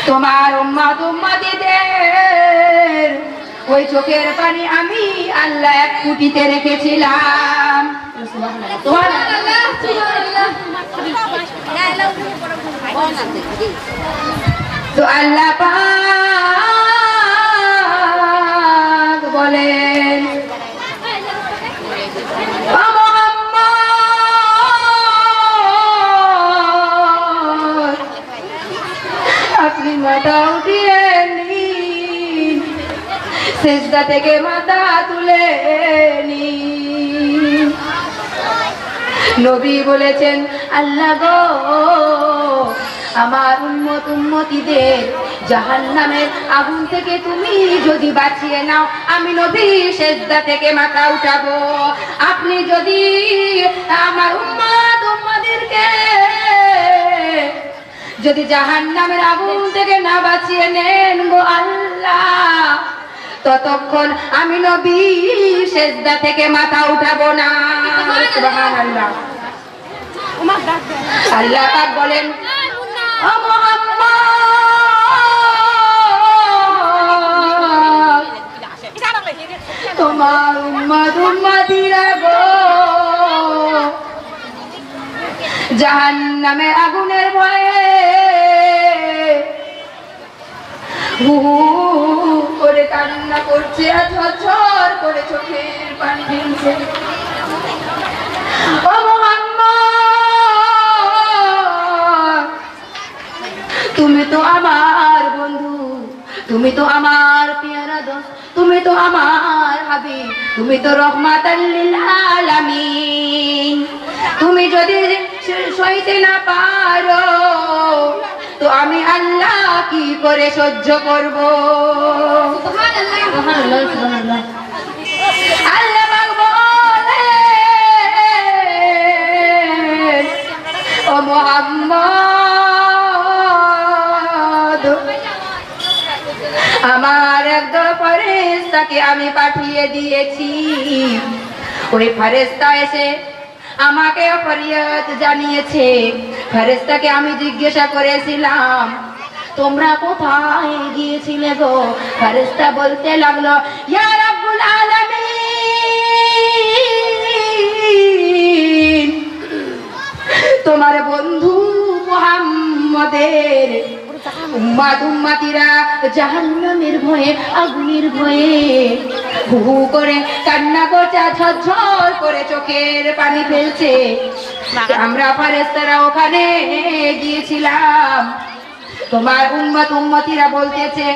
তোমার উম্মত উম্মতীদের ওই চোখের পানি আমি আল্লাহ এক ফুটিতে রেখেছিলাম। তো আল্লাহ পাক বলেন আপনি মাথা উঠিয়ে নিন, সিজদা থেকে মাথা তুলে নিন। নবী বলেছেন আল্লাহ গো আমার উম্মত উম্মতীদের জাহান্নামের আগুন থেকে তুমি যদি বাঁচিয়ে নাও, আমি নবী সিজদা থেকে মাথা উঠাবো। আপনি যদি আমার উম্মত উম্মতীদেরকে যদি জাহান্নামের আগুন থেকে না বাঁচিয়ে নেন গো আল্লাহ, ততক্ষণ আমি নবী সিজদা থেকে মাথা উঠাবো না। সুবহানাল্লাহ। আল্লাহ পাক বলেন ও মুহাম্মদ তোমার উম্মত উম্মতীরা গো জাহান্নামের আগুনের ভয়ে হু হু করে কান্না করছে আর ঝরঝর করে চোখের পানি ফেলছে। ও মুহাম্মদ তুমি তো আমার বন্ধু, তুমি তো আমার পেয়ারা দোস্ত, তুমি তো আমার হাবিব, তুমি তো রহমাতাল লিল আলামিন। তুমি যদি সইতে না পারো তো আমি আল্লাহ কি করে সহ্য করব? আল্লাহ পাক বলেন ও মুহাম্মদ আমার একদল ফেরেশতাকে আমি পাঠিয়ে দিয়েছি। ওই ফেরেশতা এসে আমাকে ফরিয়াদ জানিয়েছে। ফেরেশতাকে আমি জিজ্ঞাসা করেছিলাম তোমরা কোথায় গিয়েছিলে গো? ফেরেশতা বলতে লাগলো ইয়া রাব্বুল আলামিন তোমার বন্ধু মুহাম্মদের উম্মত উম্মতীরা জাহান্নামের ভয়ে আগুনের ভয়ে হু হু করে কান্না করছে, ঝরঝর করে চোখের পানি ফেলছে। আমরা ফেরেশতারা ওখানে গিয়েছিলাম, তোমার উম্মত উম্মতীরা বলতেছে